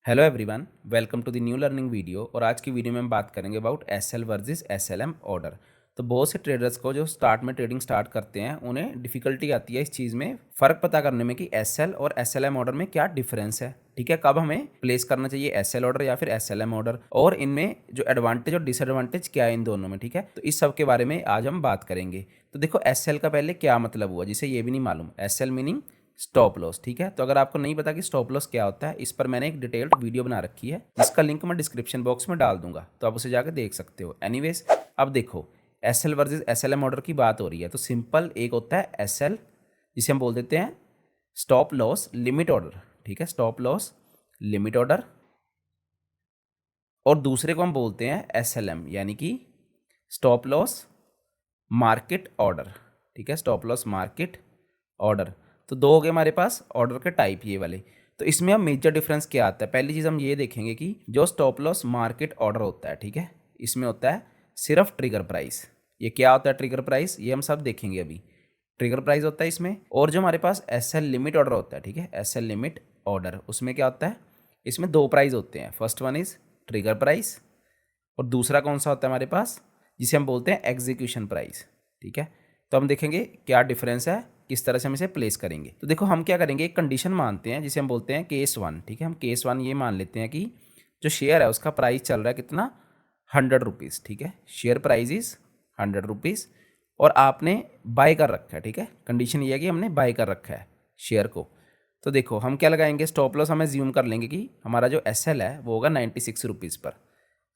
Hello everyone, welcome to the new learning video. और आज की वीडियो में हम बात करेंगे about SL versus SLM order. तो बहुत से ट्रेडर्स को जो स्टार्ट में ट्रेडिंग स्टार्ट करते हैं उन्हें डिफिकल्टी आती है इस चीज़ में फ़र्क पता करने में कि एसएल और एसएलएम ऑर्डर में क्या डिफरेंस है। ठीक है, कब हमें प्लेस करना चाहिए एसएल ऑर्डर या फिर एसएलएम ऑर्डर, और इनमें जो एडवांटेज और डिसएडवांटेज क्या है इन दोनों में। ठीक है, तो इस सब के बारे में आज हम बात करेंगे। तो देखो एसएल का पहले क्या मतलब हुआ, जिसे ये भी नहीं मालूम। SL meaning stop loss. ठीक है, तो अगर आपको नहीं पता कि स्टॉप लॉस क्या होता है, इस पर मैंने एक डिटेल्ड वीडियो बना रखी है जिसका लिंक मैं डिस्क्रिप्शन बॉक्स में डाल दूंगा, तो आप उसे जाकर देख सकते हो। एनीवेज, अब देखो एसएल वर्सेस एसएलएम ऑर्डर की बात हो रही है, तो सिंपल एक होता है एसएल, जिसे हम बोल देते हैं स्टॉप लॉस लिमिट ऑर्डर। ठीक है, स्टॉप लॉस लिमिट ऑर्डर। और दूसरे को हम बोलते हैं एसएलएम, यानी कि स्टॉप लॉस मार्केट ऑर्डर। ठीक है, स्टॉप लॉस मार्केट ऑर्डर। तो दो हो गए हमारे पास ऑर्डर के टाइप ये वाले। तो इसमें हम मेजर डिफरेंस क्या आता है, पहली चीज़ हम ये देखेंगे कि जो स्टॉप लॉस मार्केट ऑर्डर होता है, ठीक है, इसमें होता है सिर्फ ट्रिगर प्राइस। ये क्या होता है ट्रिगर प्राइस, ये हम सब देखेंगे अभी। ट्रिगर प्राइस होता है इसमें। और जो हमारे पास एसएल लिमिट ऑर्डर होता है, ठीक है, एसएल लिमिट ऑर्डर, उसमें क्या होता है, इसमें दो प्राइस होते हैं। First one is trigger price, और दूसरा कौन सा होता है हमारे पास, जिसे हम बोलते हैं एग्जीक्यूशन प्राइस। ठीक है, तो हम देखेंगे क्या डिफरेंस है, किस तरह से हम इसे प्लेस करेंगे। तो देखो हम क्या करेंगे, एक कंडीशन मानते हैं जिसे हम बोलते हैं केस वन। ठीक है, हम केस वन ये मान लेते हैं कि जो शेयर है उसका प्राइस चल रहा है कितना, 100 रुपीज़। ठीक है, शेयर प्राइस इज 100 रुपीज़, और आपने बाय कर रखा है। ठीक है, कंडीशन ये है कि हमने बाय कर रखा है शेयर को। तो देखो हम क्या लगाएंगे, स्टॉप लॉस हमें ज्यूम कर लेंगे कि हमारा जो एसएल है वो होगा 96 रुपीज़ पर।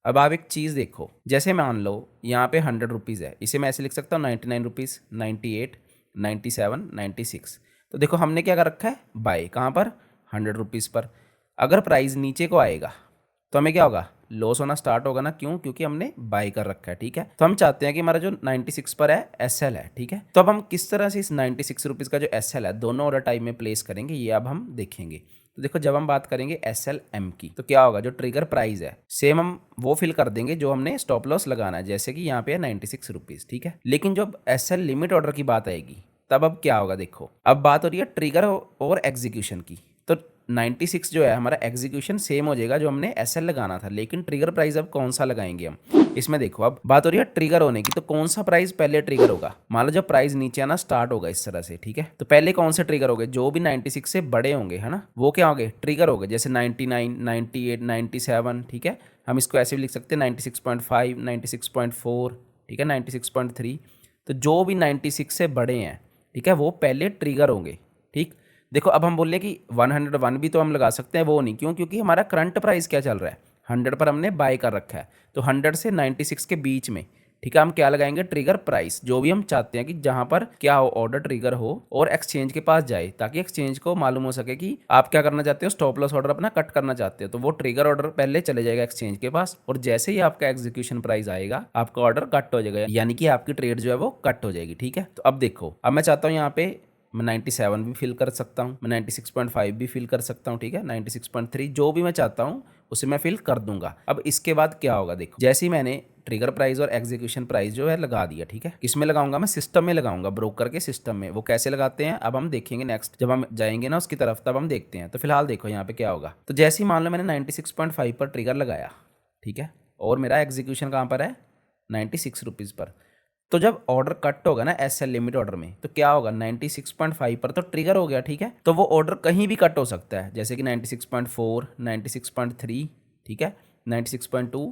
अब आप एक चीज़ देखो, जैसे मान लो यहाँ पे 100 रुपीज़ है, इसे मैं ऐसे लिख सकता हूँ 99 रुपीज़, 98, 97, 96। तो देखो हमने क्या कर रखा है, बाय कहाँ पर, 100 रुपीज़ पर। अगर प्राइस नीचे को आएगा तो हमें क्या होगा, लॉस होना स्टार्ट होगा ना। क्यों, क्योंकि हमने बाय कर रखा है। ठीक है, तो हम चाहते हैं कि हमारा जो 96 पर है एसएल है। ठीक है, तो अब हम किस तरह से इस 96 रुपीज़ का जो एसएल है दोनों ऑर्डर टाइप में प्लेस करेंगे, ये अब हम देखेंगे। तो देखो जब हम बात करेंगे एसएल एम की, तो क्या होगा, जो ट्रिगर प्राइस है सेम हम वो फिल कर देंगे जो हमने स्टॉप लॉस लगाना है, जैसे कि यहाँ पे है 96 रुपीज़। ठीक है, लेकिन जब एसएल लिमिट ऑर्डर की बात आएगी तब अब क्या होगा, देखो अब बात हो रही है ट्रिगर और एग्जीक्यूशन की। तो 96 जो है हमारा एग्जीक्यूशन सेम हो जाएगा जो हमने एसएल लगाना था, लेकिन ट्रिगर प्राइस अब कौन सा लगाएंगे हम, इसमें देखो अब बात हो रही है ट्रिगर होने की। तो कौन सा प्राइस पहले ट्रिगर होगा, मान लो जब प्राइस नीचे आना स्टार्ट होगा इस तरह से। ठीक है, तो पहले कौन से ट्रिगर होंगे, जो भी 96 से बड़े होंगे, है ना, वो क्या होंगे, ट्रिगर होंगे। जैसे 99, 98, 97। ठीक है, हम इसको ऐसे भी लिख सकते हैं 96.5, 96.4, ठीक है, 96.3। तो जो भी 96 से बड़े हैं, ठीक है, वो पहले ट्रिगर होंगे। ठीक, देखो अब हम बोल रहे कि 101 भी तो हम लगा सकते हैं, वो नहीं। क्यों, क्योंकि हमारा करंट प्राइस क्या चल रहा है, 100 पर हमने बाय कर रखा है। तो 100 से 96 के बीच में, ठीक है, हम क्या लगाएंगे, ट्रिगर प्राइस, जो भी हम चाहते हैं कि जहां पर क्या हो, ऑर्डर ट्रिगर हो और एक्सचेंज के पास जाए, ताकि एक्सचेंज को मालूम हो सके कि आप क्या करना चाहते हो, स्टॉप लॉस ऑर्डर अपना कट करना चाहते हो। तो वो ट्रिगर ऑर्डर पहले चले जाएगा एक्सचेंज के पास, और जैसे ही आपका एग्जीक्यूशन प्राइस आएगा आपका ऑर्डर कट हो जाएगा, यानी कि आपकी ट्रेड जो है वो कट हो जाएगी। ठीक है, तो अब देखो अब मैं चाहता हूँ यहाँ पे मैं 97 भी फिल कर सकता हूँ, मैं 96.5 भी फिल कर सकता हूँ। ठीक है, 96.3 जो भी मैं चाहता हूँ उसे मैं फिल कर दूंगा। अब इसके बाद क्या होगा, देखो जैसे ही मैंने ट्रिगर प्राइस और एग्जीक्यूशन प्राइस जो है लगा दिया, ठीक है, किसमें लगाऊंगा, मैं सिस्टम में लगाऊंगा, ब्रोकर के सिस्टम में। वो कैसे लगाते हैं अब हम देखेंगे नेक्स्ट, जब हम जाएंगे ना उसकी तरफ तब हम देखते हैं। तो फिलहाल देखो यहाँ पे क्या होगा, तो जैसे ही मान लो मैंने 96.5 पर ट्रिगर लगाया, ठीक है, और मेरा एग्जीक्यूशन कहाँ पर है, 96 रुपीज़ पर। तो जब ऑर्डर कट होगा ना एसएल लिमिट ऑर्डर में, तो क्या होगा, 96.5 पर तो ट्रिगर हो गया। ठीक है, तो वो ऑर्डर कहीं भी कट हो सकता है, जैसे कि 96.4, 96.3, ठीक है, 96.2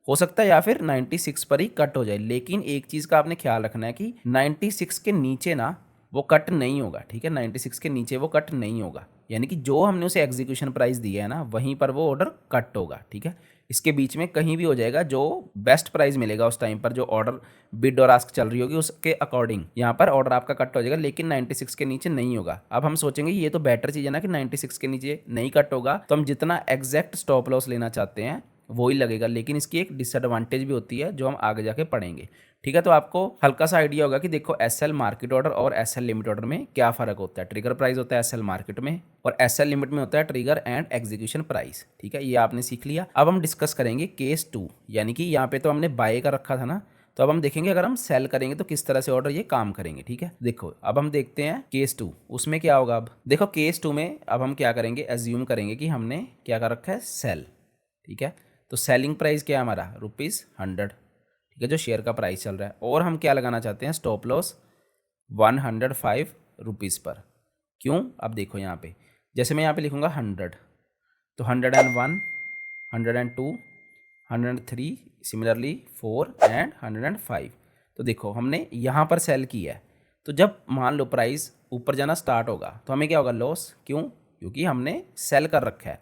हो सकता है, या फिर 96 पर ही कट हो जाए। लेकिन एक चीज़ का आपने ख्याल रखना है कि 96 के नीचे ना वो कट नहीं होगा। ठीक है, 96 के नीचे वो कट नहीं होगा, यानी कि जो हमने उसे एग्जीक्यूशन प्राइस दिया है ना वहीं पर वो ऑर्डर कट होगा। ठीक है, इसके बीच में कहीं भी हो जाएगा, जो बेस्ट प्राइस मिलेगा उस टाइम पर, जो ऑर्डर बिड और आस्क चल रही होगी उसके अकॉर्डिंग यहाँ पर ऑर्डर आपका कट हो जाएगा, लेकिन 96 के नीचे नहीं होगा। अब हम सोचेंगे ये तो बेटर चीज़ है ना कि 96 के नीचे नहीं कट होगा, तो हम जितना एग्जैक्ट स्टॉप लॉस लेना चाहते हैं वो ही लगेगा। लेकिन इसकी एक डिसएडवांटेज भी होती है जो हम आगे जाके पढ़ेंगे। ठीक है, तो आपको हल्का सा आइडिया होगा कि देखो एसएल मार्केट ऑर्डर और एसएल लिमिट ऑर्डर में क्या फ़र्क होता है। ट्रिगर प्राइस होता है एसएल मार्केट में, और एसएल लिमिट में होता है ट्रिगर एंड एग्जीक्यूशन प्राइस। ठीक है, ये आपने सीख लिया। अब हम डिस्कस करेंगे केस 2, यानी कि यहाँ पे तो हमने बाय का रखा था ना, तो अब हम देखेंगे अगर हम सेल करेंगे तो किस तरह से ऑर्डर ये काम करेंगे, ठीक है। देखो अब हम देखते हैं केस 2, उसमें क्या होगा। अब देखो केस 2 में अब हम क्या करेंगे, एज्यूम करेंगे कि हमने क्या कर रखा है, सेल, ठीक है। तो सेलिंग प्राइस क्या है हमारा, ₹100, ठीक है, जो शेयर का प्राइस चल रहा है। और हम क्या लगाना चाहते हैं, स्टॉप लॉस ₹105 पर। क्यों, अब देखो यहाँ पे जैसे मैं यहाँ पे लिखूँगा 100, तो 101, 102, 103, सिमिलरली 4 एंड 105। तो देखो हमने यहाँ पर सेल किया है, तो जब मान लो प्राइस ऊपर जाना स्टार्ट होगा तो हमें क्या होगा, लॉस। क्यों, क्योंकि हमने सेल कर रखा है।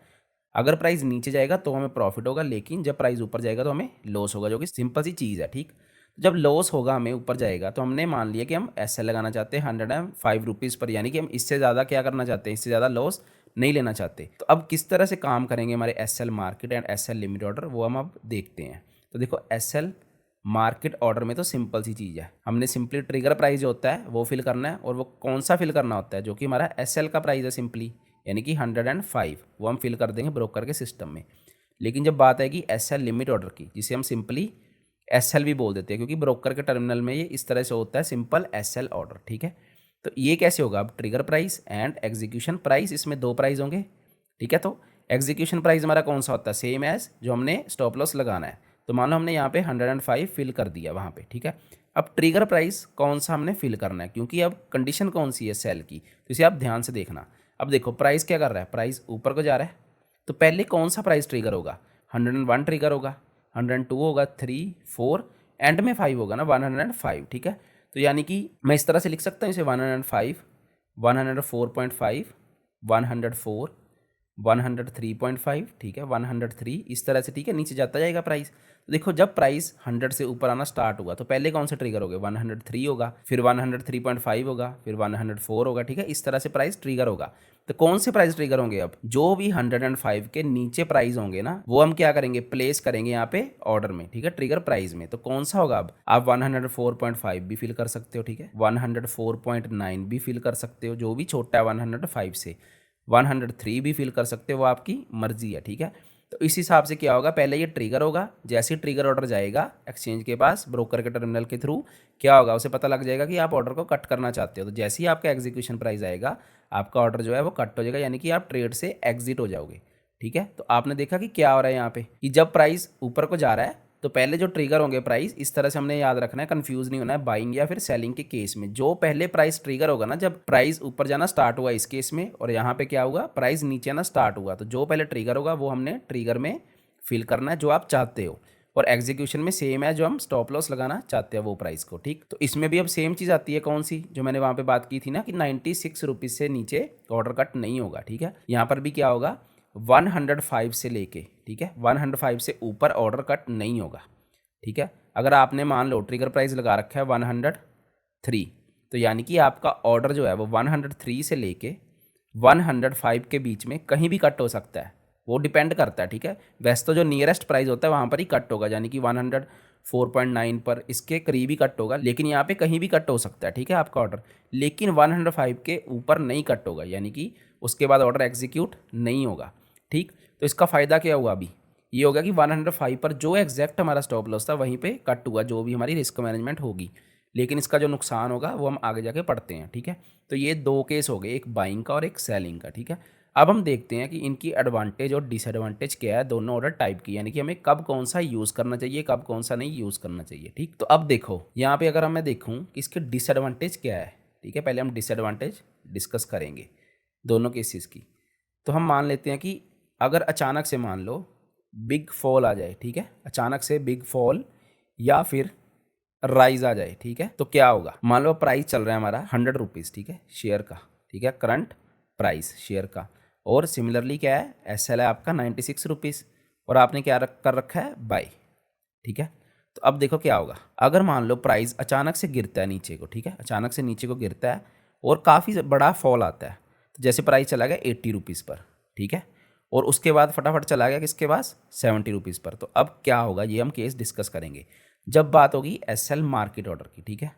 अगर प्राइस नीचे जाएगा तो हमें प्रॉफिट होगा, लेकिन जब प्राइस ऊपर जाएगा तो हमें लॉस होगा, जो कि सिंपल सी चीज़ है, ठीक। जब लॉस होगा हमें ऊपर जाएगा तो हमने मान लिया कि हम एस एल लगाना चाहते हैं ₹105 पर, यानी कि हम इससे ज़्यादा क्या करना चाहते हैं, इससे ज़्यादा लॉस नहीं लेना चाहते। तो अब किस तरह से काम करेंगे हमारे S L market and S L limit order, वो हम अब देखते हैं। तो देखो एस एल मार्केट ऑर्डर में तो सिंपल सी चीज़ है, हमने सिंपली ट्रिगर प्राइस जो होता है वो फिल करना है, और वो कौन सा फिल करना होता है, जो कि हमारा एस एल का प्राइस है सिंपली, यानी कि 105, वो हम फिल कर देंगे ब्रोकर के सिस्टम में। लेकिन जब बात आएगी एस एल लिमिट ऑर्डर की, जिसे हम सिंपली एस एल भी बोल देते हैं, क्योंकि ब्रोकर के टर्मिनल में ये इस तरह से होता है, सिंपल एस एल ऑर्डर, ठीक है। तो ये कैसे होगा, अब trigger price and execution price, इसमें दो प्राइस होंगे, ठीक है। तो एग्जीक्यूशन प्राइस हमारा कौन सा होता है, सेम एज जो हमने स्टॉप लॉस लगाना है। तो मान लो हमने यहाँ पे 105 फिल कर दिया वहाँ पे, ठीक है। अब ट्रिगर प्राइस कौन सा हमने फिल करना है, क्योंकि अब कंडीशन कौन सी है, सेल की, तो इसे आप ध्यान से देखना। अब देखो प्राइस क्या कर रहा है, प्राइस ऊपर को जा रहा है, तो पहले कौन सा प्राइस ट्रिगर होगा, 101 ट्रिगर होगा, 102 होगा, 3, 4 एंड में 5 होगा ना, 105, ठीक है। तो यानी कि मैं इस तरह से लिख सकता हूँ इसे 105, 104.5, 104, 103.5, ठीक है, 103, इस तरह से, ठीक है, नीचे जाता जाएगा प्राइस। तो देखो जब प्राइस 100 से ऊपर आना स्टार्ट हुआ तो पहले कौन से ट्रिगर हो गए, 103 होगा, फिर 103.5 होगा, फिर 104 होगा, ठीक है, इस तरह से प्राइस ट्रिगर होगा। तो कौन से प्राइस ट्रिगर होंगे, अब जो भी 105 के नीचे प्राइस होंगे ना, वो हम क्या करेंगे, प्लेस करेंगे यहाँ पे ऑर्डर में, ठीक है, ट्रिगर प्राइस में। तो कौन सा होगा, अब आप 104.5 भी फिल कर सकते हो, ठीक है, 104.9 भी फिल कर सकते हो, जो भी छोटा है 105 से, 103 भी फिल कर सकते हो, वो आपकी मर्जी है, ठीक है। तो इस हिसाब से क्या होगा, पहले ये ट्रिगर होगा, जैसे ही ट्रिगर ऑर्डर जाएगा एक्सचेंज के पास ब्रोकर के टर्मिनल के थ्रू, क्या होगा, उसे पता लग जाएगा कि आप ऑर्डर को कट करना चाहते हो। तो जैसे ही आपका एग्जीक्यूशन प्राइस आएगा, आपका ऑर्डर जो है वो कट हो जाएगा, यानी कि आप ट्रेड से एग्जिट हो जाओगे, ठीक है। तो आपने देखा कि क्या हो रहा है यहाँ पे, कि जब प्राइस ऊपर को जा रहा है तो पहले जो ट्रिगर होंगे प्राइस, इस तरह से हमने याद रखना है, कंफ्यूज नहीं होना है बाइंग या फिर सेलिंग के केस में। जो पहले प्राइस ट्रिगर होगा ना, जब प्राइस ऊपर जाना स्टार्ट हुआ इस केस में, और यहाँ पे क्या हुआ, प्राइस नीचे आना स्टार्ट हुआ, तो जो पहले ट्रिगर होगा वो हमने ट्रिगर में फिल करना है जो आप चाहते हो, और एग्जीक्यूशन में सेम है जो हम स्टॉप लॉस लगाना चाहते हैं वो प्राइस को, ठीक। तो इसमें भी अब सेम चीज़ आती है, कौन सी, जो मैंने वहाँ पे बात की थी ना, कि 96 रुपीज़ से नीचे ऑर्डर कट नहीं होगा, ठीक है। यहाँ पर भी क्या होगा, 105 से लेके, ठीक है, 105 से ऊपर ऑर्डर कट नहीं होगा, ठीक है। अगर आपने मान लो ट्रिगर प्राइस लगा रखा है 103, तो यानी कि आपका ऑर्डर जो है वो 103 से लेके 105 के बीच में कहीं भी कट हो सकता है, वो डिपेंड करता है, ठीक है। वैसे तो जो नियरेस्ट प्राइस होता है वहाँ पर ही कट होगा, यानी कि 104.9 पर, इसके करीब ही कट होगा, लेकिन यहाँ पे कहीं भी कट हो सकता है, ठीक है, आपका ऑर्डर। लेकिन 105 के ऊपर नहीं कट होगा, यानी कि उसके बाद ऑर्डर एग्जीक्यूट नहीं होगा, ठीक। तो इसका फ़ायदा क्या हुआ, अभी ये होगा कि 105 पर जो एग्जैक्ट हमारा स्टॉप लॉस था वहीं पे कट हुआ, जो भी हमारी रिस्क मैनेजमेंट होगी। लेकिन इसका जो नुकसान होगा वो हम आगे जाके पढ़ते हैं, ठीक है। तो ये दो केस हो गए, एक बाइंग का और एक सेलिंग का, ठीक है। अब हम देखते हैं कि इनकी एडवांटेज और डिसएडवांटेज क्या है दोनों ऑर्डर टाइप की, यानी कि हमें कब कौन सा यूज़ करना चाहिए, कब कौन सा नहीं यूज़ करना चाहिए, ठीक। तो अब देखो यहाँ पे अगर मैं देखूँ कि इसके डिसएडवांटेज क्या है, ठीक है, पहले हम डिसएडवांटेज डिस्कस करेंगे दोनों केसेस की। तो हम मान लेते हैं कि अगर अचानक से मान लो बिग फॉल आ जाए, ठीक है, अचानक से बिग फॉल या फिर राइज आ जाए, ठीक है, तो क्या होगा, मान लो प्राइस चल रहा है हमारा 100 रुपीज़, ठीक है, शेयर का, ठीक है, करंट प्राइस शेयर का, और सिमिलरली क्या है, एस एल है आपका 96 रुपीज़, और आपने क्या कर रखा है, बाय, ठीक है। तो अब देखो क्या होगा, अगर मान लो प्राइस अचानक से गिरता है नीचे को, ठीक है, अचानक से नीचे को गिरता है और काफ़ी बड़ा फॉल आता है, तो जैसे प्राइस चला गया 80 रुपीज़ पर, ठीक है, और उसके बाद फटाफट चला गया किसके पास, 70 रुपीज़ पर। तो अब क्या होगा, ये हम केस डिस्कस करेंगे जब बात होगी एस एल मार्केट ऑर्डर की, ठीक है।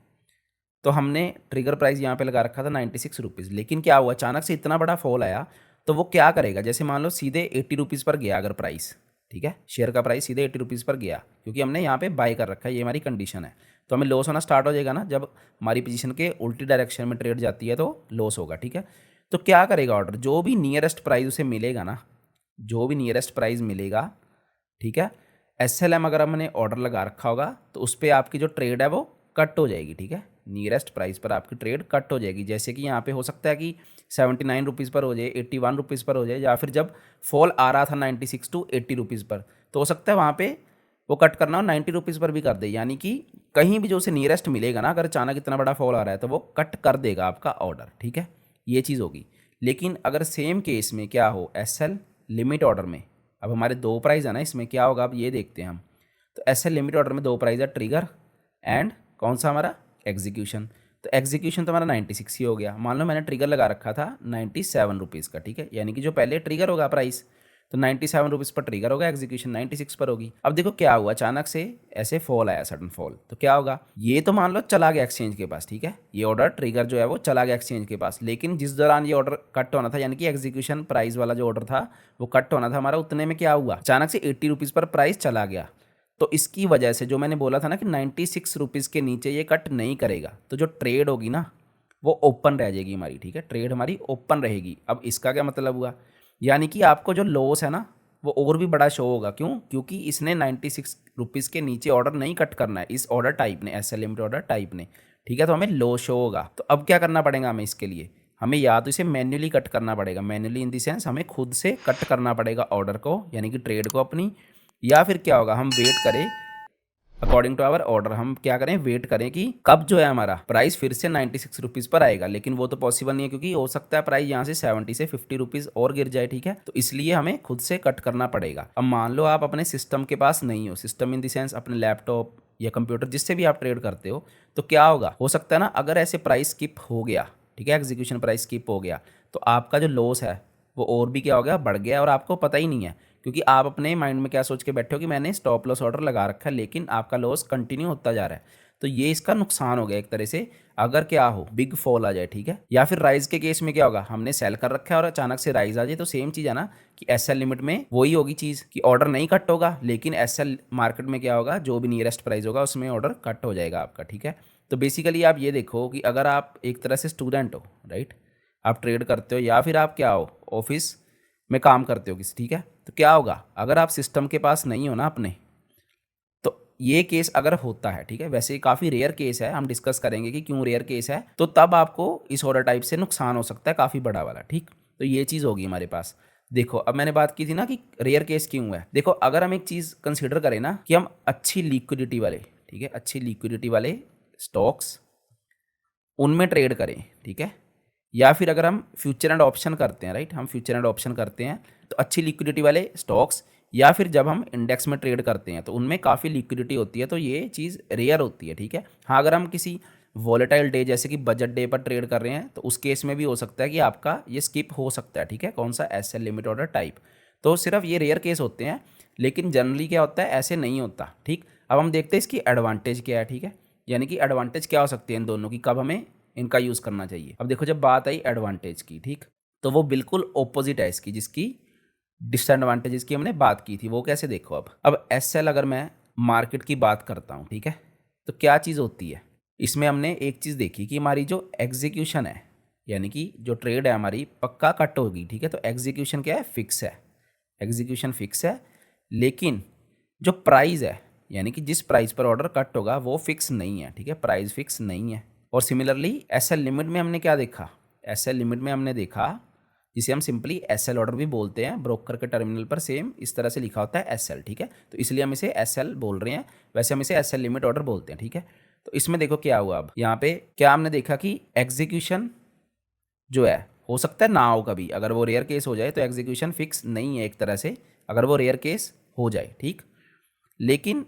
तो हमने ट्रिगर प्राइस यहाँ पे लगा रखा था 96 रुपीज़, लेकिन क्या हुआ, अचानक से इतना बड़ा फॉल आया, तो वो क्या करेगा, जैसे मान लो सीधे 80 रुपीज़ पर गया अगर प्राइस, ठीक है, शेयर का प्राइस सीधे 80 रुपीज़ पर गया क्योंकि हमने यहाँ पे बाय कर रखा है, ये हमारी कंडीशन है। तो हमें लॉस होना स्टार्ट हो जाएगा ना, जब हमारी पोजीशन के उल्टी डायरेक्शन में ट्रेड जाती है तो लॉस होगा। ठीक है, तो क्या करेगा ऑर्डर, जो भी नियरेस्ट प्राइस उसे मिलेगा ना, जो भी नियरेस्ट प्राइस मिलेगा, ठीक है, SLM अगर हमने ऑर्डर लगा रखा होगा तो उस पर आपकी जो ट्रेड है वो कट हो जाएगी। ठीक है, नियरेस्ट प्राइस पर आपकी ट्रेड कट हो जाएगी। जैसे कि यहाँ पे हो सकता है कि 79 रुपीज़ पर हो जाए, 81 रुपीज़ पर हो जाए, या फिर जब फॉल आ रहा था 96 टू 80 रुपीज़ पर, तो हो सकता है वहाँ पे वो कट करना हो 90 रुपीज़ पर भी कर दे। यानी कि कहीं भी जो उसे नियरेस्ट मिलेगा ना, अगर अचानक इतना बड़ा फॉल आ रहा है तो वो कट कर देगा आपका ऑर्डर। ठीक है, ये चीज़ होगी। लेकिन अगर सेम केस में क्या हो, SL लिमिट ऑर्डर में, अब हमारे दो प्राइस है ना, इसमें क्या होगा अब ये देखते हैं हम। तो SL लिमिट ऑर्डर में दो प्राइस है, ट्रिगर एंड कौन सा हमारा, एग्जीक्यूशन। तो एग्जीक्यूशन तो हमारा 96 ही हो गया। मान लो मैंने ट्रिगर लगा रखा था 97 रुपीज़ का। ठीक है, यानी कि जो पहले ट्रिगर होगा प्राइस, तो 97 रुपीज़ पर ट्रिगर होगा, एग्जीक्यूशन 96 पर होगी। अब देखो क्या हुआ, अचानक से ऐसे फॉल आया, सडन फॉल, तो क्या होगा, ये तो मान लो चला गया एक्सचेंज के पास। ठीक है, ये ऑर्डर ट्रिगर जो है वो चला गया एक्सचेंज के पास, लेकिन जिस दौरान ये ऑर्डर कट होना था, यानी कि एग्जीक्यूशन प्राइस वाला जो ऑर्डर था वो कट होना था हमारा, उतने में क्या हुआ, अचानक से 80 रुपीज़ पर प्राइस चला गया। तो इसकी वजह से जो मैंने बोला था ना कि 96 रुपीज़ के नीचे ये कट नहीं करेगा, तो जो ट्रेड होगी ना वो ओपन रह जाएगी हमारी। ठीक है, ट्रेड हमारी ओपन रहेगी। अब इसका क्या मतलब हुआ, यानी कि आपको जो लॉस है ना वो और भी बड़ा शो होगा। क्यों, क्योंकि इसने 96 रुपीज़ के नीचे ऑर्डर नहीं कट करना है, इस ऑर्डर टाइप ने, SL लिमिट ऑर्डर टाइप ने। ठीक है, तो हमें लो शो होगा। तो अब क्या करना पड़ेगा हमें इसके लिए, हमें या तो इसे मैन्युअली कट करना पड़ेगा, मैन्युअली इन दी सेंस हमें खुद से कट करना पड़ेगा ऑर्डर को, यानी कि ट्रेड को अपनी, या फिर क्या होगा, हम वेट करें अकॉर्डिंग टू आवर ऑर्डर, हम क्या करें, वेट करें कि कब जो है हमारा प्राइस फिर से 96 रुपीज़ पर आएगा। लेकिन वो तो पॉसिबल नहीं है, क्योंकि हो सकता है प्राइस यहाँ से 70 से 50 रुपीज़ और गिर जाए। ठीक है, तो इसलिए हमें खुद से कट करना पड़ेगा। अब मान लो आप अपने सिस्टम के पास नहीं हो, सिस्टम इन द सेंस अपने लैपटॉप या कंप्यूटर, जिससे भी आप ट्रेड करते हो, तो क्या होगा, हो सकता है ना अगर ऐसे प्राइस स्किप हो गया, ठीक है, एग्जीक्यूशन प्राइस स्किप हो गया, तो आपका जो लॉस है वो और भी क्या हो गया, बढ़ गया, और आपको पता ही नहीं है, क्योंकि आप अपने माइंड में क्या सोच के बैठे हो कि मैंने स्टॉप लॉस ऑर्डर लगा रखा है, लेकिन आपका लॉस कंटिन्यू होता जा रहा है। तो ये इसका नुकसान हो गया एक तरह से। अगर क्या हो, बिग फॉल आ जाए, ठीक है, या फिर राइज के केस में क्या होगा, हमने सेल कर रखा है और अचानक से राइज आ जाए, तो सेम चीज़ है ना कि SL लिमिट में वही होगी चीज़ कि ऑर्डर नहीं कट होगा, लेकिन SL मार्केट में क्या होगा, जो भी नियरेस्ट प्राइस होगा उसमें ऑर्डर कट हो जाएगा आपका। ठीक है, तो बेसिकली आप ये देखो कि अगर आप एक तरह से स्टूडेंट हो, राइट, आप ट्रेड करते हो, या फिर आप क्या हो, ऑफिस में काम करते हो किसी, ठीक है, तो क्या होगा, अगर आप सिस्टम के पास नहीं हो ना अपने, तो ये केस अगर होता है, ठीक है, वैसे काफ़ी रेयर केस है, हम डिस्कस करेंगे कि क्यों रेयर केस है, तो तब आपको इस ऑर्डर टाइप से नुकसान हो सकता है काफ़ी बड़ा वाला। ठीक, तो ये चीज़ होगी हमारे पास। देखो अब मैंने बात की थी ना कि रेयर केस क्यों है। देखो अगर हम एक चीज़ कंसिडर करें ना कि हम अच्छी लिक्विडिटी वाले, ठीक है, अच्छी लिक्विडिटी वाले स्टॉक्स उनमें ट्रेड करें, ठीक है, या फिर अगर हम फ्यूचर एंड ऑप्शन करते हैं, राइट, हम फ्यूचर एंड ऑप्शन करते हैं, तो अच्छी लिक्विडिटी वाले स्टॉक्स, या फिर जब हम इंडेक्स में ट्रेड करते हैं तो उनमें काफ़ी लिक्विडिटी होती है, तो ये चीज़ रेयर होती है। ठीक है, हाँ, अगर हम किसी वॉलेटाइल डे जैसे कि बजट डे पर ट्रेड कर रहे हैं तो उस केस में भी हो सकता है कि आपका ये स्किप हो सकता है। ठीक है, कौन सा, SL लिमिट ऑर्डर टाइप। तो सिर्फ ये रेयर केस होते हैं, लेकिन जनरली क्या होता है, ऐसे नहीं होता। ठीक, अब हम देखते हैं इसकी एडवांटेज क्या है। ठीक है, यानी कि एडवांटेज क्या हो सकती है इन दोनों की, कब हमें इनका यूज़ करना चाहिए। अब देखो जब बात आई एडवांटेज की, ठीक, तो वो बिल्कुल ऑपोजिट है इसकी, जिसकी डिसएडवांटेजेस की हमने बात की थी। वो कैसे, देखो अब SL अगर मैं मार्केट की बात करता हूँ, ठीक है, तो क्या चीज़ होती है इसमें, हमने एक चीज़ देखी कि हमारी जो एग्जीक्यूशन है, यानी कि जो ट्रेड है हमारी पक्का कट होगी। ठीक है, तो एग्जीक्यूशन क्या है, फिक्स है, एग्जीक्यूशन फिक्स है, लेकिन जो प्राइस है, यानी कि जिस प्राइस पर ऑर्डर कट होगा वो फिक्स नहीं है। ठीक है, प्राइस फिक्स नहीं है। और सिमिलरली SL लिमिट में हमने क्या देखा, SL लिमिट में हमने देखा, जिसे हम सिंपली SL ऑर्डर भी बोलते हैं, ब्रोकर के टर्मिनल पर सेम इस तरह से लिखा होता है SL। ठीक है, तो इसलिए हम इसे SL बोल रहे हैं, वैसे हम इसे SL लिमिट ऑर्डर बोलते हैं। ठीक है, तो इसमें देखो क्या हुआ, अब यहाँ पे क्या हमने देखा कि एग्जीक्यूशन जो है हो सकता है ना हो कभी, अगर वो रेयर केस हो जाए तो एग्जीक्यूशन फिक्स नहीं है एक तरह से, अगर वो रेयर केस हो जाए। ठीक, लेकिन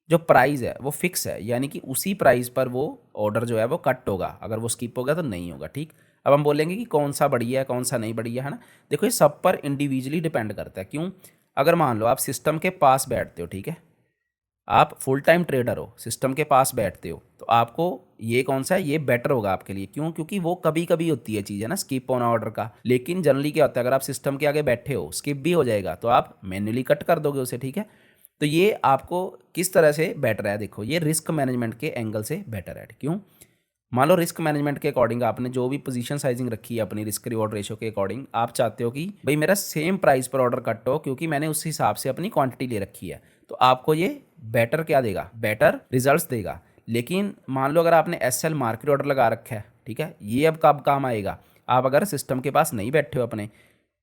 जो प्राइस है वो फिक्स है, यानी कि उसी प्राइस पर वो ऑर्डर जो है वो कट होगा, अगर वो स्किप होगा तो नहीं होगा। ठीक, अब हम बोलेंगे कि कौन सा बढ़िया है कौन सा नहीं बढ़िया है ना। देखो ये सब पर इंडिविजुअली डिपेंड करता है। क्यों, अगर मान लो आप सिस्टम के पास बैठते हो, ठीक है, आप फुल टाइम ट्रेडर हो, सिस्टम के पास बैठते हो, तो आपको ये कौन सा है, ये बेटर होगा आपके लिए। क्यों? क्योंकि वो कभी कभी होती है चीज़ है ना स्किप ऑन ऑर्डर का, लेकिन जनरली क्या होता है, अगर आप सिस्टम के आगे बैठे हो स्किप भी हो जाएगा तो आप मैन्युअली कट कर दोगे उसे, ठीक है। तो ये आपको किस तरह से बेटर है, देखो ये रिस्क मैनेजमेंट के एंगल से बेटर है। क्यों? मान लो रिस्क मैनेजमेंट के अकॉर्डिंग आपने जो भी पोजीशन साइजिंग रखी है अपनी रिस्क रिवॉर्ड रेशियो के अकॉर्डिंग, आप चाहते हो कि भाई मेरा सेम प्राइस पर ऑर्डर कट हो, क्योंकि मैंने उस हिसाब से अपनी क्वांटिटी ले रखी है, तो आपको ये बेटर क्या देगा, बेटर रिजल्ट्स देगा। लेकिन मान लो अगर आपने एसएल मार्केट ऑर्डर लगा रखा है, ठीक है, ये अब कब काम आएगा, आप अगर सिस्टम के पास नहीं बैठे हो अपने।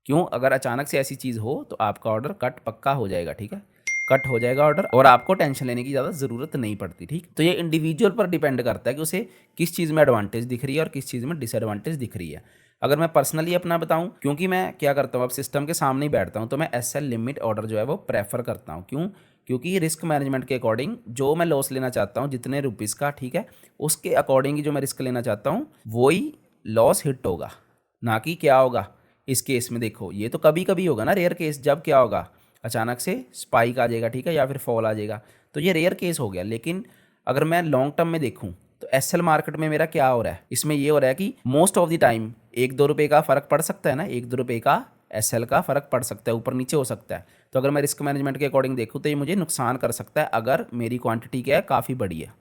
क्यों? अगर अचानक से ऐसी चीज़ हो तो आपका ऑर्डर कट पक्का हो जाएगा, ठीक है, कट हो जाएगा ऑर्डर, और आपको टेंशन लेने की ज़्यादा ज़रूरत नहीं पड़ती, ठीक। तो ये इंडिविजुअल पर डिपेंड करता है कि उसे किस चीज़ में एडवांटेज दिख रही है और किस चीज़ में डिसएडवांटेज दिख रही है। अगर मैं पर्सनली अपना बताऊं, क्योंकि मैं क्या करता हूं, अब सिस्टम के सामने ही बैठता हूं, तो मैं एसएल लिमिट ऑर्डर जो है वो प्रेफर करता हूं। क्यों? क्योंकि रिस्क मैनेजमेंट के अकॉर्डिंग जो मैं लॉस लेना चाहता हूँ जितने रुपीज़ का, ठीक है, उसके अकॉर्डिंग ही जो मैं रिस्क लेना चाहता हूँ वही लॉस हिट होगा, ना कि क्या होगा इस केस में। देखो ये तो कभी कभी होगा ना, रेयर केस, जब क्या होगा अचानक से स्पाइक आ जाएगा, ठीक है, या फिर फॉल आ जाएगा, तो ये रेयर केस हो गया। लेकिन अगर मैं लॉन्ग टर्म में देखूं तो एसएल मार्केट में मेरा क्या हो रहा है, इसमें ये हो रहा है कि मोस्ट ऑफ द टाइम 1-2 रुपये का फ़र्क पड़ सकता है ना, 1-2 रुपये का एसएल का फ़र्क पड़ सकता है, ऊपर नीचे हो सकता है। तो अगर मैं रिस्क मैनेजमेंट के अकॉर्डिंग देखूँ तो ये मुझे नुकसान कर सकता है, अगर मेरी क्वांटिटी क्या है, काफ़ी बड़ी है,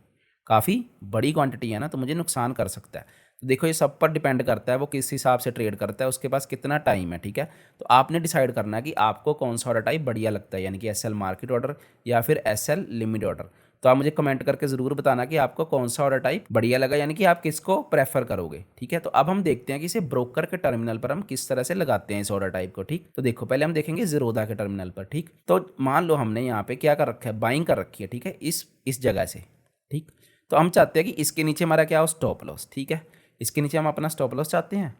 काफ़ी बड़ी क्वांटिटी है ना, तो मुझे नुकसान कर सकता है। तो देखो ये सब पर डिपेंड करता है वो किस हिसाब से ट्रेड करता है, उसके पास कितना टाइम है, ठीक है। तो आपने डिसाइड करना है कि आपको कौन सा ऑर्डर टाइप बढ़िया लगता है, यानी कि एसएल मार्केट ऑर्डर या फिर एसएल लिमिट ऑर्डर। तो आप मुझे कमेंट करके ज़रूर बताना कि आपको कौन सा ऑर्डर टाइप बढ़िया लगा, यानी कि आप किसको प्रेफर करोगे, ठीक है। तो अब हम देखते हैं कि इसे ब्रोकर के टर्मिनल पर हम किस तरह से लगाते हैं इस ऑर्डर टाइप को, ठीक। तो देखो पहले हम देखेंगे ज़ीरोधा के टर्मिनल पर, ठीक। तो मान लो हमने यहाँ पे क्या कर रखा है, बाइंग कर रखी है, ठीक है, इस जगह से, ठीक। तो हम चाहते हैं कि इसके नीचे हमारा क्या हो, स्टॉप लॉस, ठीक है, इसके नीचे हम अपना स्टॉप लॉस चाहते हैं।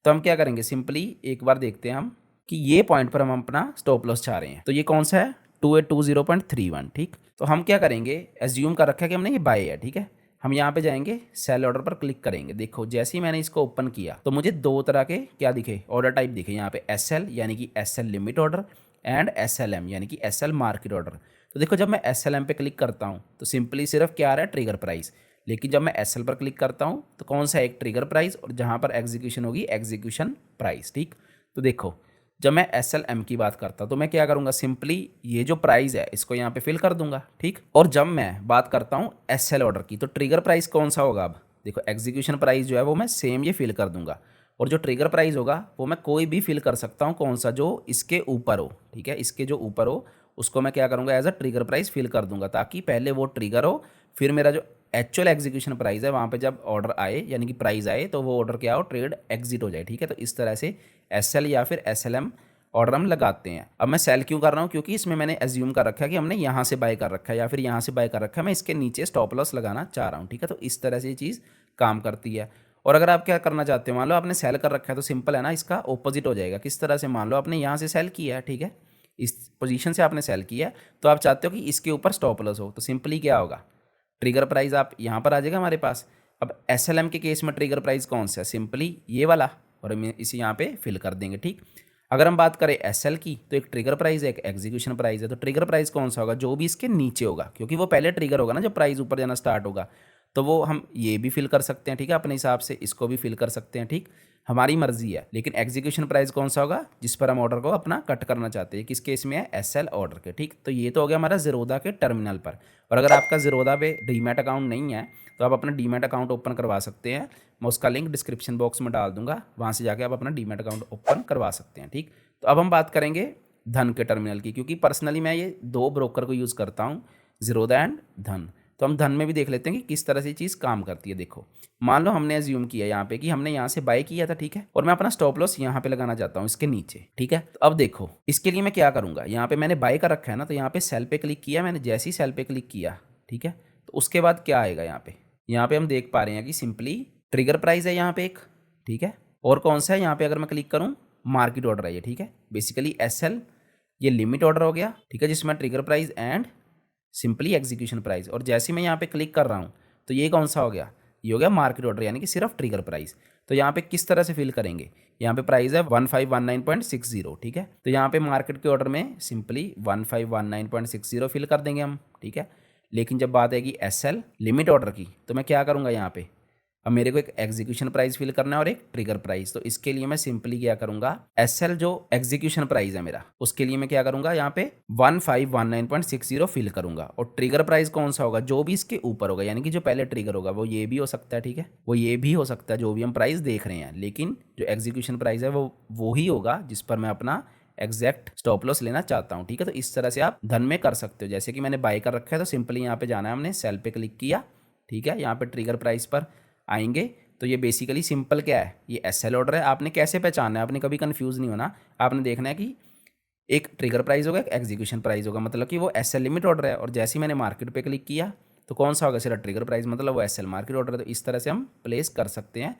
तो हम क्या करेंगे, सिंपली एक बार देखते हैं हम कि ये पॉइंट पर हम अपना स्टॉप लॉस चाह रहे हैं, तो ये कौन सा है, 2820.31, ठीक। तो हम क्या करेंगे, एज्यूम कर रखा है कि हमने ये बाय है, ठीक है। हम यहाँ पे जाएंगे, सेल ऑर्डर पर क्लिक करेंगे। देखो जैसे ही मैंने इसको ओपन किया तो मुझे दो तरह के क्या दिखे, ऑर्डर टाइप दिखे यहाँ पे, एसएल यानी कि SL limit order and SLM यानी कि एसएल मार्केट ऑर्डर। तो देखो जब मैं एसएलएम पे क्लिक करता हूँ तो सिंपली सिर्फ क्या आ रहा है, ट्रिगर प्राइस। लेकिन जब मैं एसएल पर क्लिक करता हूँ तो कौन सा, एक ट्रिगर प्राइस, और जहाँ पर एग्जीक्यूशन होगी एग्जीक्यूशन प्राइस, ठीक। तो देखो जब मैं एसएलएम की बात करता हूँ तो मैं क्या करूँगा, सिंपली ये जो प्राइस है इसको यहाँ पे फिल कर दूंगा, ठीक। और जब मैं बात करता हूँ एसएल ऑर्डर की तो ट्रिगर प्राइस कौन सा होगा, अब देखो एग्जीक्यूशन प्राइस जो है वो मैं सेम ये फिल कर दूंगा, और जो ट्रिगर प्राइस होगा वो मैं कोई भी फिल कर सकता हूँ, कौन सा, जो इसके ऊपर हो, ठीक है, इसके जो ऊपर हो उसको मैं क्या करूँगा, as a trigger price fill कर दूंगा, ताकि पहले वो ट्रिगर हो, फिर मेरा जो एक्चुअल एग्जीक्यूशन प्राइस है वहाँ पे जब ऑर्डर आए यानी कि प्राइस आए तो वो ऑर्डर क्या हो, ट्रेड एग्जिट हो जाए, ठीक है। तो इस तरह से एसएल या फिर एसएलएम ऑर्डर हम लगाते हैं। अब मैं सेल क्यों कर रहा हूँ, क्योंकि इसमें मैंने एज्यूम कर रखा है कि हमने यहाँ से बाय कर रखा है या फिर यहाँ से बाय कर रखा है, मैं इसके नीचे स्टॉप लॉस लगाना चाह रहा हूँ, ठीक है। तो इस तरह से ये चीज़ काम करती है। और अगर आप क्या करना चाहते हो, मान लो आपने सेल कर रखा है तो सिंपल है ना, इसका ऑपोजिट हो जाएगा। किस तरह से, मान लो आपने यहाँ से सेल किया है, ठीक है, इस पोजीशन से आपने सेल किया है, तो आप चाहते हो कि इसके ऊपर स्टॉप लॉस हो, तो सिंपली क्या होगा, ट्रिगर प्राइस आप यहाँ पर आ जाएगा हमारे पास। अब एसएलएम के केस में ट्रिगर प्राइस कौन सा है, सिंपली ये वाला, और हम इसे यहाँ पे फिल कर देंगे, ठीक। अगर हम बात करें एसएल की तो एक ट्रिगर प्राइस है, एक एग्जीक्यूशन प्राइस है। तो ट्रिगर प्राइस कौन सा होगा, जो भी इसके नीचे होगा, क्योंकि वो पहले ट्रिगर होगा ना जब प्राइस ऊपर जाना स्टार्ट होगा। तो वो हम ये भी फिल कर सकते हैं, ठीक है, अपने हिसाब से इसको भी फिल कर सकते हैं, ठीक, हमारी मर्जी है। लेकिन एग्जीक्यूशन प्राइस कौन सा होगा, जिस पर हम ऑर्डर को अपना कट करना चाहते हैं, किस केस में है, एसएल ऑर्डर के, ठीक। तो ये तो हो गया हमारा ज़ीरोधा के टर्मिनल पर। और अगर आपका ज़ीरोधा पे डीमैट अकाउंट नहीं है तो आप अपना डीमैट अकाउंट ओपन करवा सकते हैं, मैं उसका लिंक डिस्क्रिप्शन बॉक्स में डाल दूंगा, वहाँ से जाके आप अपना डीमैट अकाउंट ओपन करवा सकते हैं, ठीक। तो अब हम बात करेंगे धन के टर्मिनल की, क्योंकि पर्सनली मैं ये दो ब्रोकर को यूज़ करता हूँ, ज़ीरोधा एंड धन। तो हम धन में भी देख लेते हैं कि किस तरह से चीज़ काम करती है। देखो मान लो हमने एज्यूम किया यहाँ पे कि हमने यहाँ से बाय किया था, ठीक है, और मैं अपना स्टॉप लॉस यहाँ पे लगाना चाहता हूँ इसके नीचे, ठीक है। तो अब देखो इसके लिए मैं क्या करूँगा, यहाँ पे मैंने बाय कर रखा है ना, तो यहाँ पे सेल पे क्लिक किया मैंने, जैसे ही सेल पे क्लिक किया, ठीक है, तो उसके बाद क्या आएगा, यहाँ पे हम देख पा रहे हैं कि सिंपली ट्रिगर प्राइस है यहाँ पे एक, ठीक है, और कौन सा है यहाँ पे, अगर मैं क्लिक करूँ मार्केट ऑर्डर है ये, ठीक है, बेसिकली एसएल ये लिमिट ऑर्डर हो गया, ठीक है, जिसमें trigger price and simply execution price. और जैसे मैं यहाँ पे क्लिक कर रहा हूँ तो ये कौन सा हो गया, ये हो गया मार्केट ऑर्डर यानी कि सिर्फ ट्रिगर प्राइस। तो यहाँ पे किस तरह से फिल करेंगे, यहाँ पे प्राइस है 1519.60, ठीक है। तो यहाँ पे मार्केट के ऑर्डर में सिंपली 1519.60 फिल कर देंगे हम, ठीक है। लेकिन जब बात आएगी SL लिमिट ऑर्डर की तो मैं क्या करूँगा यहाँ पे, अब मेरे को एक एग्जीक्यूशन प्राइस फिल करना है और एक ट्रिगर प्राइस। तो इसके लिए मैं सिंपली क्या करूँगा, SL जो एग्जीक्यूशन प्राइस है मेरा, उसके लिए मैं क्या करूँगा यहाँ पे 1519.60 फिल करूँगा। और ट्रिगर प्राइस कौन सा होगा, जो भी इसके ऊपर होगा, यानी कि जो पहले ट्रिगर होगा वो ये भी हो सकता है, ठीक है, वो ये भी हो सकता है जो भी हम प्राइस देख रहे हैं, लेकिन जो एग्जीक्यूशन प्राइस है वो ही होगा जिस पर मैं अपना एग्जैक्ट स्टॉप लॉस लेना चाहता हूँ, ठीक है। तो इस तरह से आप धन में कर सकते हो। जैसे कि मैंने बाय कर रखा है तो सिंपली यहाँ पे जाना है, हमने सेल पे क्लिक किया, ठीक है। यहाँ पे ट्रिगर प्राइस पर आएंगे तो ये बेसिकली सिंपल क्या है, ये SL ऑर्डर है। आपने कैसे पहचानना है, आपने कभी कंफ्यूज नहीं होना। आपने देखना है कि एक ट्रिगर प्राइस होगा, एक एग्जीक्यूशन प्राइस होगा, मतलब कि वो SL लिमिट ऑर्डर है। और जैसे ही मैंने मार्केट पे क्लिक किया तो कौन सा होगा, सिर्फ ट्रिगर प्राइस, मतलब वो SL मार्केट ऑर्डर है। तो इस तरह से हम प्लेस कर सकते हैं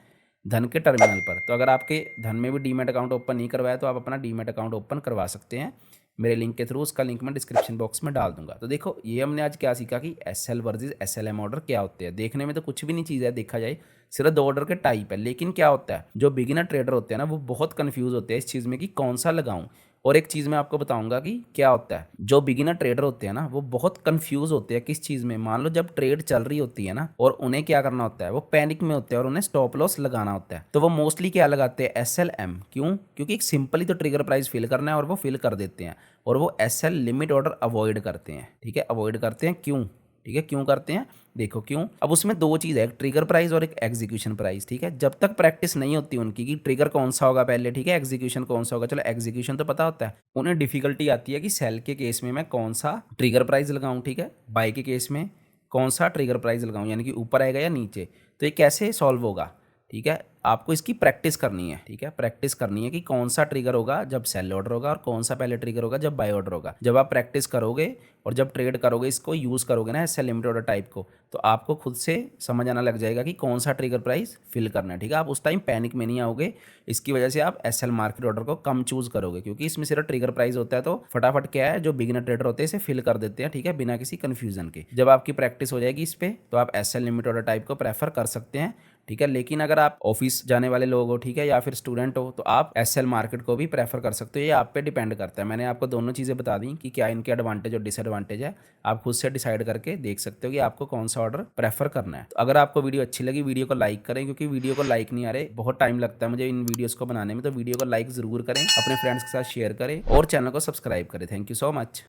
धन के टर्मिनल पर। तो अगर आपके धन में भी डीमैट अकाउंट ओपन नहीं करवाया तो आप अपना डीमैट अकाउंट ओपन करवा सकते हैं मेरे लिंक के थ्रू। उसका लिंक मैं डिस्क्रिप्शन बॉक्स में डाल दूंगा। तो देखो ये हमने आज क्या सीखा कि SL वर्सेस SLM ऑर्डर क्या होते हैं। देखने में तो कुछ भी नहीं चीज़ है, देखा जाए सिर्फ 2 ऑर्डर के टाइप है, लेकिन क्या होता है, जो बिगिनर ट्रेडर होते हैं ना वो बहुत कंफ्यूज होते हैं इस चीज़ में कि कौन सा लगाऊं। और एक चीज़ मैं आपको बताऊंगा कि क्या होता है, जो बिगिनर ट्रेडर होते हैं ना वो बहुत कंफ्यूज होते हैं किस चीज़ में। मान लो जब ट्रेड चल रही होती है ना और उन्हें क्या करना होता है, वो पैनिक में होते हैं और उन्हें स्टॉप लॉस लगाना होता है, तो वो मोस्टली क्या लगाते हैं, SLM। क्यों, क्योंकि एक सिंपली तो ट्रिगर प्राइस फिल करना है और वो फिल कर देते हैं, और वो SL लिमिट ऑर्डर अवॉइड करते हैं, ठीक है, अवॉइड करते हैं। क्यों, ठीक है, क्यों करते हैं, देखो क्यों। अब उसमें 2 चीज़ है, एक ट्रिगर प्राइस और एक एग्जीक्यूशन प्राइस, ठीक है। जब तक प्रैक्टिस नहीं होती उनकी कि ट्रिगर कौन सा होगा पहले, ठीक है, एग्जीक्यूशन कौन सा होगा, चलो एग्जीक्यूशन तो पता होता है, उन्हें डिफिकल्टी आती है कि सेल के केस में मैं कौन सा ट्रिगर प्राइस लगाऊं, ठीक है, बाय के केस में कौन सा ट्रिगर प्राइस लगाऊं, यानी कि ऊपर आएगा या नीचे। तो ये कैसे सॉल्व होगा, ठीक है, आपको इसकी प्रैक्टिस करनी है, ठीक है, प्रैक्टिस करनी है कि कौन सा ट्रिगर होगा जब सेल ऑर्डर होगा और कौन सा पहले ट्रिगर होगा जब बाय ऑर्डर होगा। जब आप प्रैक्टिस करोगे और जब ट्रेड करोगे, इसको यूज़ करोगे ना SL लिमिट ऑर्डर टाइप को, तो आपको खुद से समझ आना लग जाएगा कि कौन सा ट्रिगर प्राइस फिल करना है, ठीक है। आप उस टाइम पैनिक में नहीं आओगे, इसकी वजह से आप SL मार्केट ऑर्डर को कम चूज़ करोगे, क्योंकि इसमें सिर्फ ट्रिगर प्राइस होता है। तो फटाफट क्या है, जो बिगिनर ट्रेडर होते हैं इसे फिल कर देते हैं, ठीक है, बिना किसी कन्फ्यूजन के। जब आपकी प्रैक्टिस हो जाएगी इस पर तो आप SL लिमिट ऑर्डर टाइप को प्रेफर कर सकते हैं, ठीक है। लेकिन अगर आप ऑफिस जाने वाले लोग हो, ठीक है, या फिर स्टूडेंट हो, तो आप SL मार्केट को भी प्रेफर कर सकते हो। ये आप पे डिपेंड करता है। मैंने आपको दोनों चीज़ें बता दी कि क्या इनके एडवांटेज और डिसएडवांटेज है। आप खुद से डिसाइड करके देख सकते हो कि आपको कौन सा ऑर्डर प्रेफर करना है। तो अगर आपको वीडियो अच्छी लगी, वीडियो को लाइक करें, क्योंकि वीडियो को लाइक नहीं आ रहे, बहुत टाइम लगता है मुझे इन वीडियोज़ को बनाने में। तो वीडियो को लाइक ज़रूर करें, अपने फ्रेंड्स के साथ शेयर करें और चैनल को सब्सक्राइब करें। Thank you so much.